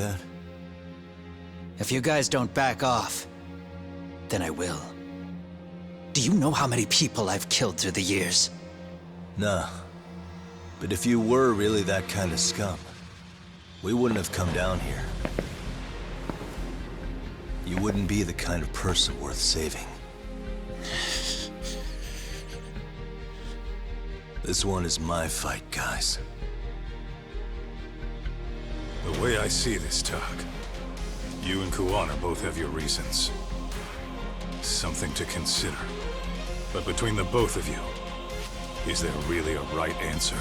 that? If you guys don't back off, then I will. Do you know how many people I've killed through the years? Nah. But if you were really that kind of scum, we wouldn't have come down here. You wouldn't be the kind of person worth saving. This one is my fight, guys. The way I see this, Tug, you and Kuwana both have your reasons. Something to consider. But between the both of you, is there really a right answer?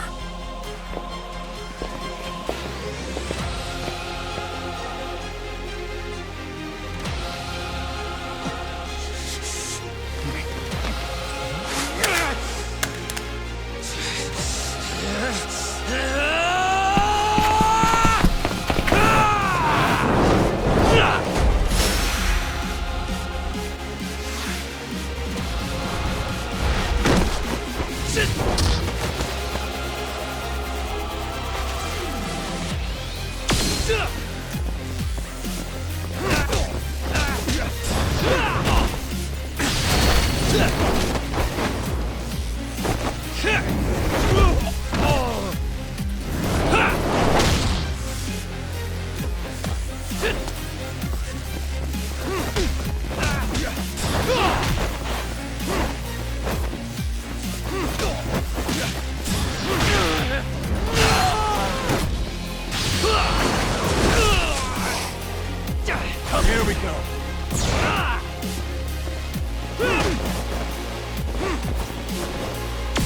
Here we go.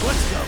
Let's go.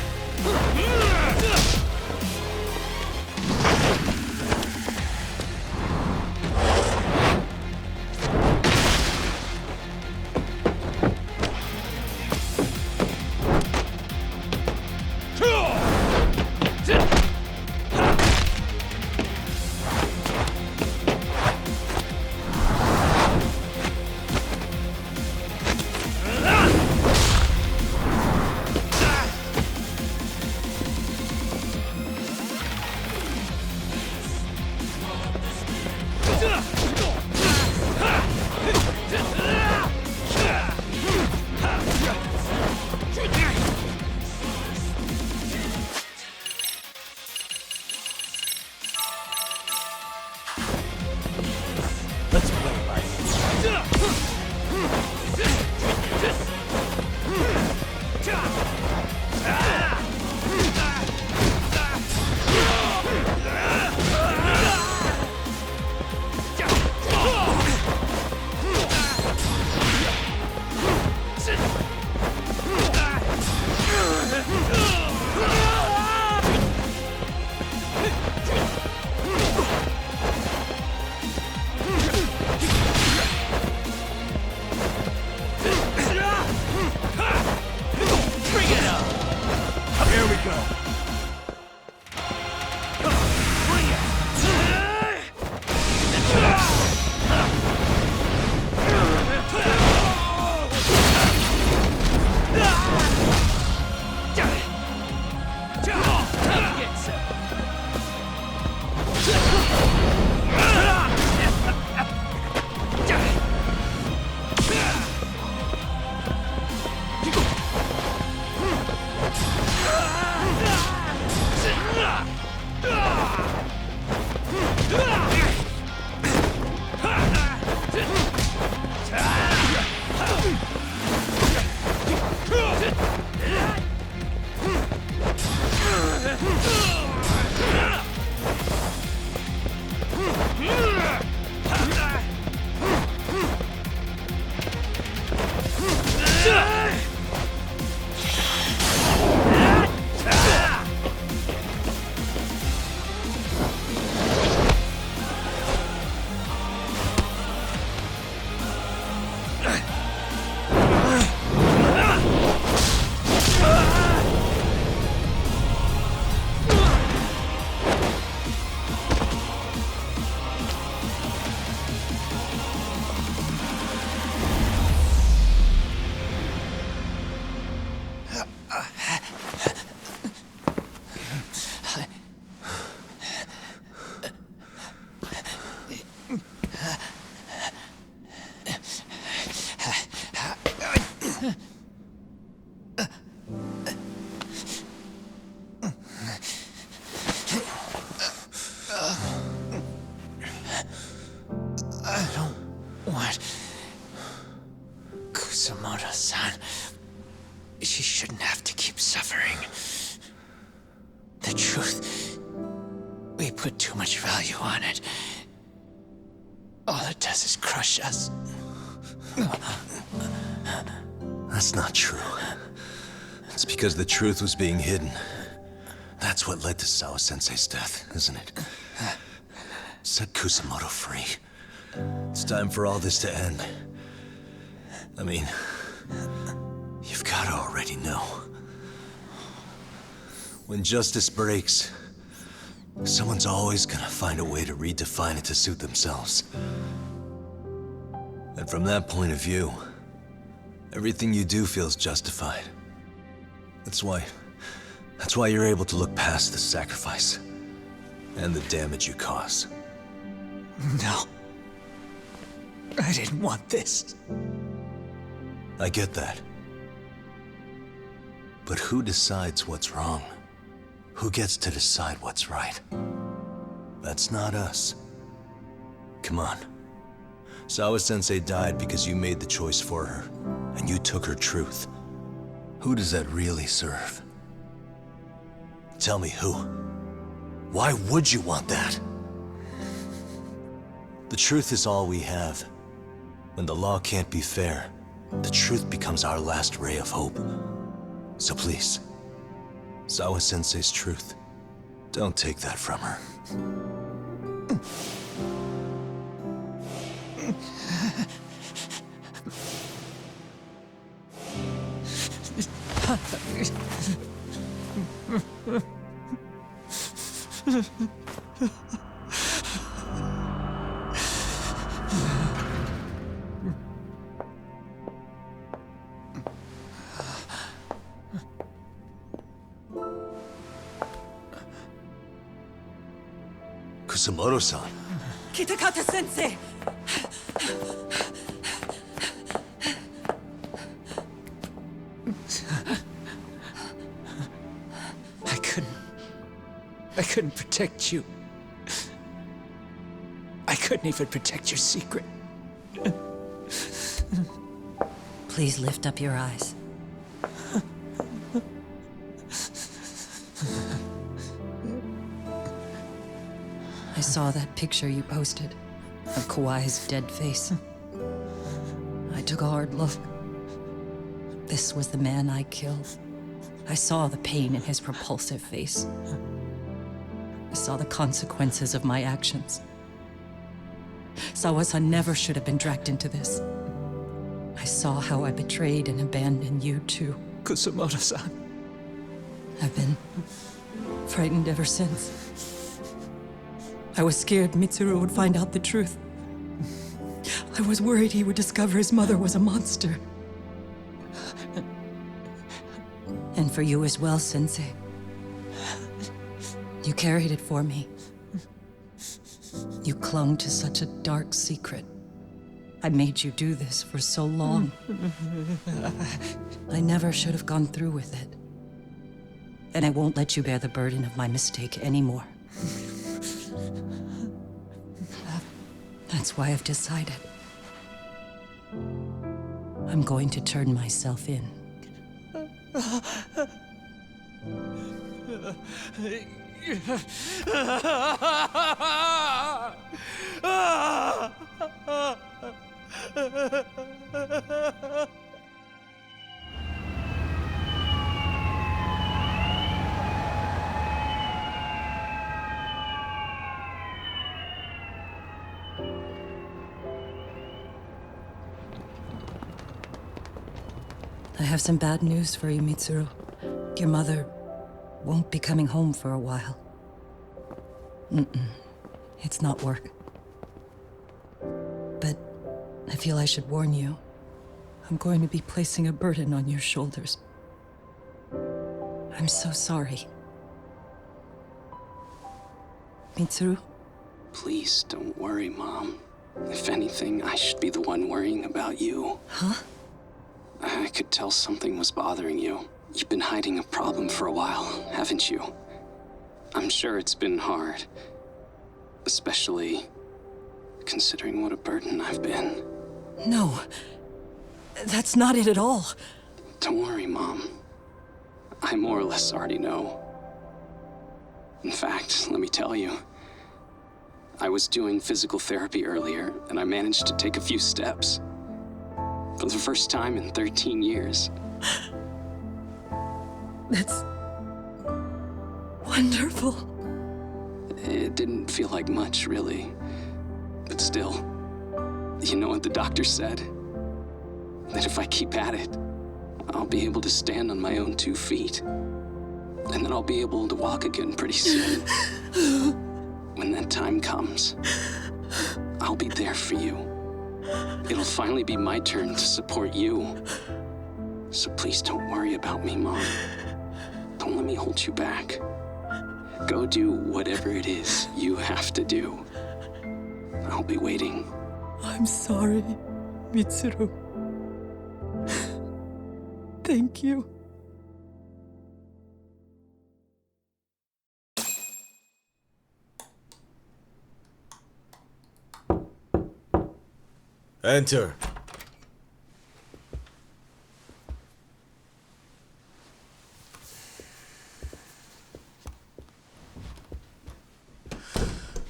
Let's play right. I don't want Kusamoto-san. She shouldn't have to keep suffering. The truth, we put too much value on it. All it does is crush us. That's not true. It's because the truth was being hidden. That's what led to Sawa-sensei's death, isn't it? Set Kusamoto free. It's time for all this to end. I mean, you've got to already know. When justice breaks, someone's always gonna find a way to redefine it to suit themselves. And from that point of view, everything you do feels justified. That's why you're able to look past the sacrifice and the damage you cause. No. I didn't want this. I get that. But who decides what's wrong? Who gets to decide what's right? That's not us. Come on. Sawa-sensei died because you made the choice for her, and you took her truth. Who does that really serve? Tell me who. Why would you want that? The truth is all we have. When the law can't be fair, the truth becomes our last ray of hope. So please, Sawa-sensei's truth, don't take that from her. Kusamoto-san. Kitakata-sensei! I couldn't protect you. I couldn't even protect your secret. Please lift up your eyes. I saw that picture you posted of Kawai's dead face. I took a hard look. This was the man I killed. I saw the pain in his repulsive face. I saw the consequences of my actions. Sawa-san never should have been dragged into this. I saw how I betrayed and abandoned you too. Kusamoto-san. I've been frightened ever since. I was scared Mitsuru would find out the truth. I was worried he would discover his mother was a monster. And for you as well, Sensei. You carried it for me. You clung to such a dark secret. I made you do this for so long. I never should have gone through with it. And I won't let you bear the burden of my mistake anymore. That's why I've decided. I'm going to turn myself in. I have some bad news for you, Mitsuru. Your mother won't be coming home for a while. It's not work. But I feel I should warn you. I'm going to be placing a burden on your shoulders. I'm so sorry. Mitsuru? Please don't worry, Mom. If anything, I should be the one worrying about you. Huh? I could tell something was bothering you. You've been hiding a problem for a while, haven't you? I'm sure it's been hard. Especially considering what a burden I've been. No. That's not it at all. Don't worry, Mom. I more or less already know. In fact, let me tell you. I was doing physical therapy earlier, and I managed to take a few steps. For the first time in 13 years. That's wonderful. It didn't feel like much, really. But still, you know what the doctor said? That if I keep at it, I'll be able to stand on my own 2 feet. And then I'll be able to walk again pretty soon. When that time comes, I'll be there for you. It'll finally be my turn to support you. So please don't worry about me, Mom. Don't let me hold you back. Go do whatever it is you have to do. I'll be waiting. I'm sorry, Mitsuru. Thank you. Enter.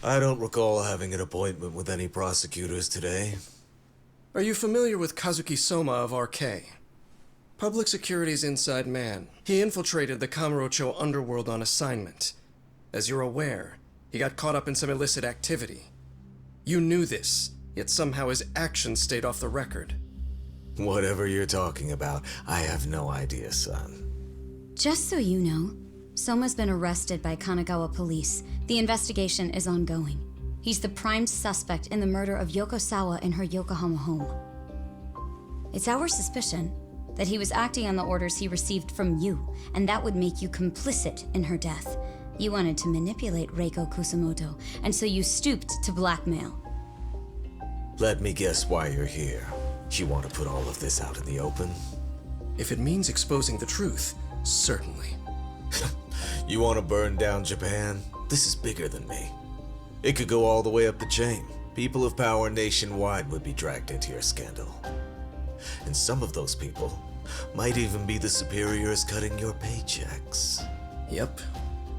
I don't recall having an appointment with any prosecutors today. Are you familiar with Kazuki Soma of RK? Public Security's inside man. He infiltrated the Kamurocho underworld on assignment. As you're aware, he got caught up in some illicit activity. You knew this, yet somehow his actions stayed off the record. Whatever you're talking about, I have no idea, son. Just so you know, Soma's been arrested by Kanagawa police. The investigation is ongoing. He's the prime suspect in the murder of Yoko Sawa in her Yokohama home. It's our suspicion that he was acting on the orders he received from you, and that would make you complicit in her death. You wanted to manipulate Reiko Kusamoto, and so you stooped to blackmail. Let me guess why you're here. You want to put all of this out in the open? If it means exposing the truth, certainly. You want to burn down Japan? This is bigger than me. It could go all the way up the chain. People of power nationwide would be dragged into your scandal. And some of those people might even be the superiors cutting your paychecks. Yep.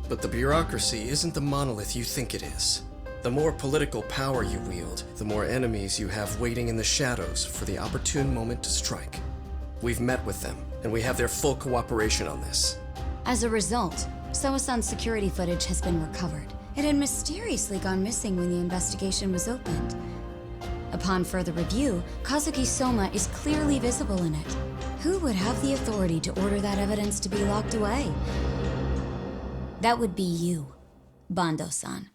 But the bureaucracy isn't the monolith you think it is. The more political power you wield, the more enemies you have waiting in the shadows for the opportune moment to strike. We've met with them, and we have their full cooperation on this. As a result, Soa-san's security footage has been recovered. It had mysteriously gone missing when the investigation was opened. Upon further review, Kazuki Soma is clearly visible in it. Who would have the authority to order that evidence to be locked away? That would be you, Bando-san.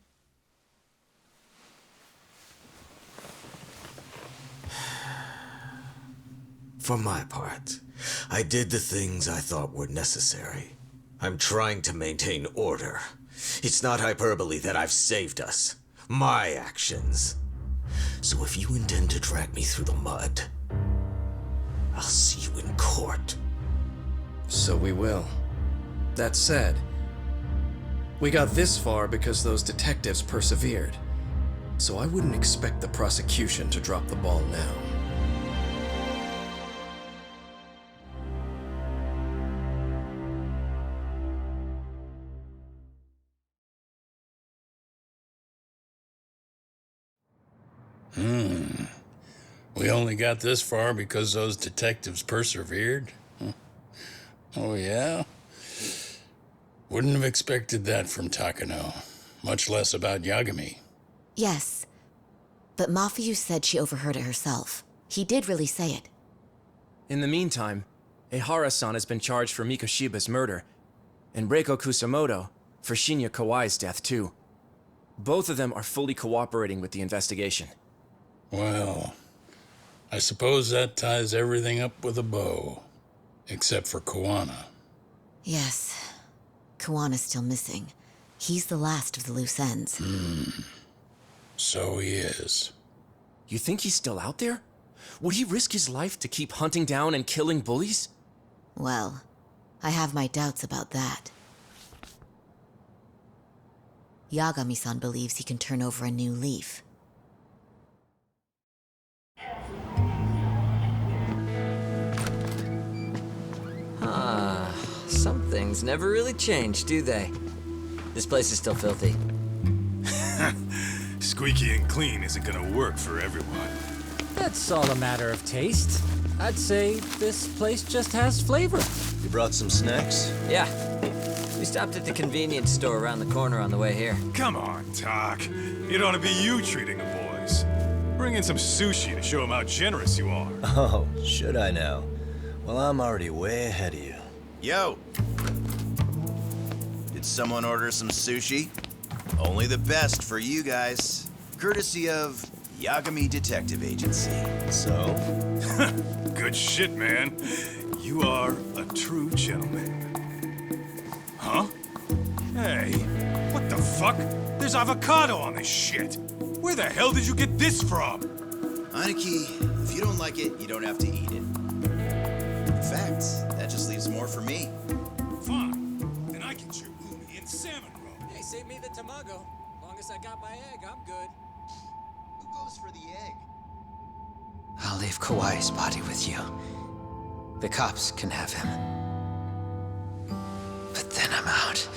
For my part, I did the things I thought were necessary. I'm trying to maintain order. It's not hyperbole that I've saved us. My actions. So if you intend to drag me through the mud, I'll see you in court. So we will. That said, we got this far because those detectives persevered. So I wouldn't expect the prosecution to drop the ball now. We only got this far because those detectives persevered? Oh, yeah? Wouldn't have expected that from Takano, much less about Yagami. Yes, but Mafuyu said she overheard it herself. He did really say it. In the meantime, Ehara-san has been charged for Mikoshiba's murder, and Reiko Kusamoto for Shinya Kawai's death, too. Both of them are fully cooperating with the investigation. Well, I suppose that ties everything up with a bow. Except for Kuwana. Yes. Kuwana's still missing. He's the last of the loose ends. So he is. You think he's still out there? Would he risk his life to keep hunting down and killing bullies? Well, I have my doubts about that. Yagami-san believes he can turn over a new leaf. Some things never really change, do they? This place is still filthy. Squeaky and clean isn't gonna work for everyone. That's all a matter of taste. I'd say this place just has flavor. You brought some snacks? Yeah. We stopped at the convenience store around the corner on the way here. Come on, Doc. It ought to be you treating the boys. Bring in some sushi to show them how generous you are. Oh, should I now? Well, I'm already way ahead of you. Yo! Did someone order some sushi? Only the best for you guys. Courtesy of Yagami Detective Agency. So? Good shit, man. You are a true gentleman. Huh? Hey, what the fuck? There's avocado on this shit. Where the hell did you get this from? Aniki, if you don't like it, you don't have to eat it. In fact, that just leaves more for me. Fine. Then I get your uni and salmon roll. Hey, save me the tamago. Long as I got my egg, I'm good. Who goes for the egg? I'll leave Kawai's body with you. The cops can have him. But then I'm out.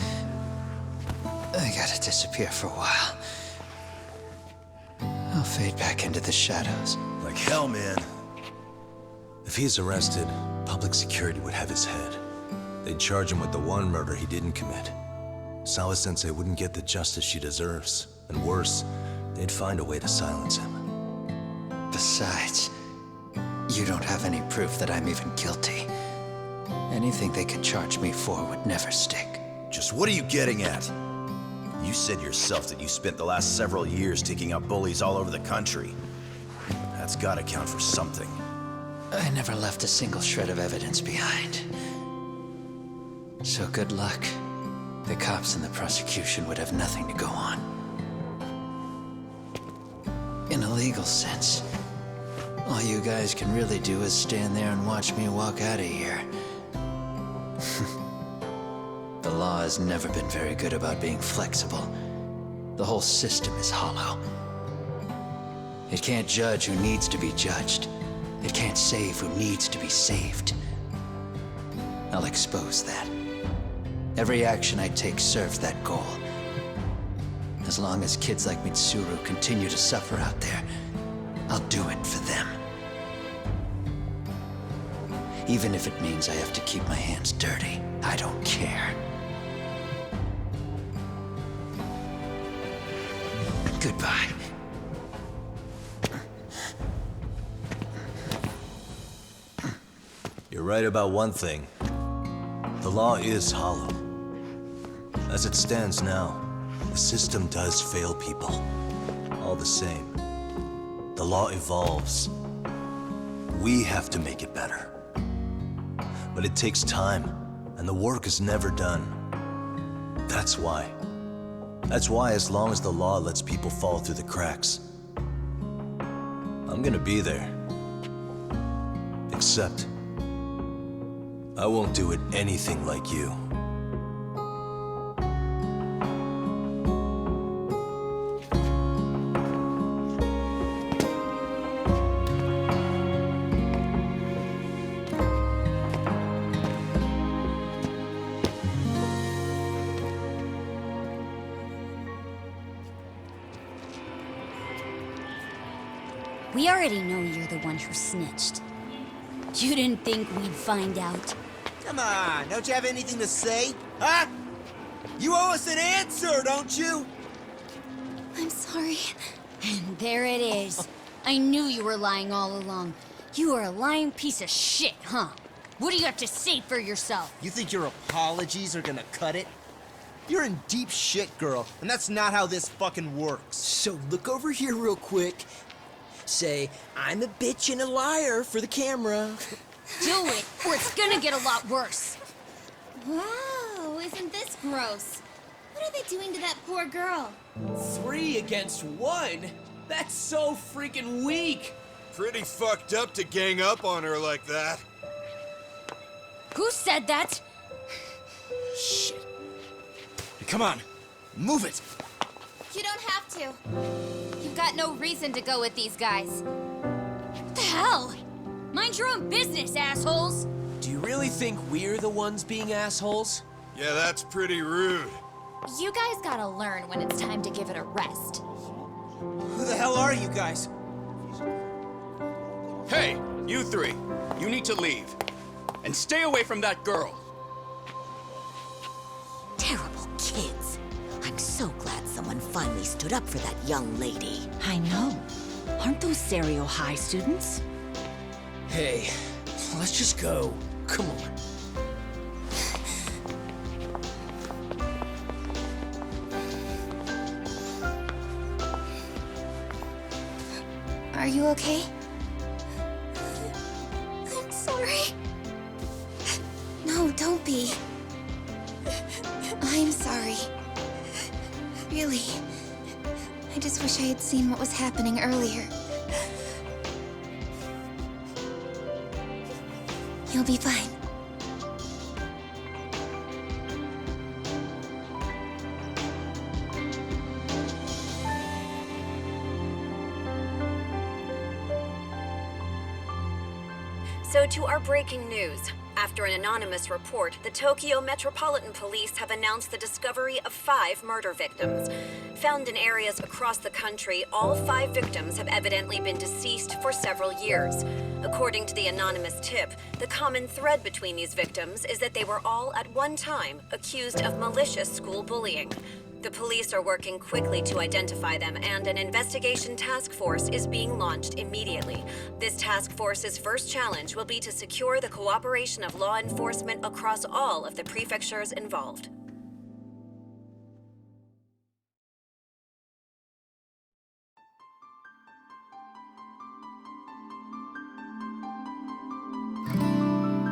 I gotta disappear for a while. I'll fade back into the shadows. Like hell, man. If he's arrested, public security would have his head. They'd charge him with the one murder he didn't commit. Sawa-sensei wouldn't get the justice she deserves. And worse, they'd find a way to silence him. Besides, you don't have any proof that I'm even guilty. Anything they could charge me for would never stick. Just what are you getting at? You said yourself that you spent the last several years taking out bullies all over the country. That's gotta count for something. I never left a single shred of evidence behind. So good luck. The cops and the prosecution would have nothing to go on. In a legal sense, all you guys can really do is stand there and watch me walk out of here. The law has never been very good about being flexible. The whole system is hollow. It can't judge who needs to be judged. It can't save who needs to be saved. I'll expose that. Every action I take serves that goal. As long as kids like Mitsuru continue to suffer out there, I'll do it for them. Even if it means I have to keep my hands dirty, I don't care. Goodbye. You're right about one thing. The law is hollow. As it stands now, the system does fail people. All the same, the law evolves. We have to make it better. But it takes time, and the work is never done. That's why. That's why as long as the law lets people fall through the cracks, I'm gonna be there. Except, I won't do it anything like you. We already know you're the one who snitched. You didn't think we'd find out? Come on, don't you have anything to say? Huh? You owe us an answer, don't you? I'm sorry. And there it is. I knew you were lying all along. You are a lying piece of shit, huh? What do you have to say for yourself? You think your apologies are gonna cut it? You're in deep shit, girl, and that's not how this fucking works. So look over here real quick. Say, I'm a bitch and a liar for the camera. Do it, or it's gonna get a lot worse. Wow, isn't this gross? What are they doing to that poor girl? 3 against 1? That's so freaking weak! Pretty fucked up to gang up on her like that. Who said that? Shit. Come on, move it! You don't have to. You've got no reason to go with these guys. What the hell? Mind your own business, assholes! Do you really think we're the ones being assholes? Yeah, that's pretty rude. You guys gotta learn when it's time to give it a rest. Who the hell are you guys? Hey, you three. You need to leave. And stay away from that girl. Terrible kids. I'm so glad someone finally stood up for that young lady. I know. Aren't those Serio High students? Hey, let's just go. Come on. Are you okay? I'm sorry. No, don't be. I'm sorry. Really. I just wish I had seen what was happening earlier. You'll be fine. So to our breaking news. After an anonymous report, the Tokyo Metropolitan Police have announced the discovery of 5 murder victims. Found in areas across the country, all 5 victims have evidently been deceased for several years. According to the anonymous tip, the common thread between these victims is that they were all at one time accused of malicious school bullying. The police are working quickly to identify them, and an investigation task force is being launched immediately. This task force's first challenge will be to secure the cooperation of law enforcement across all of the prefectures involved.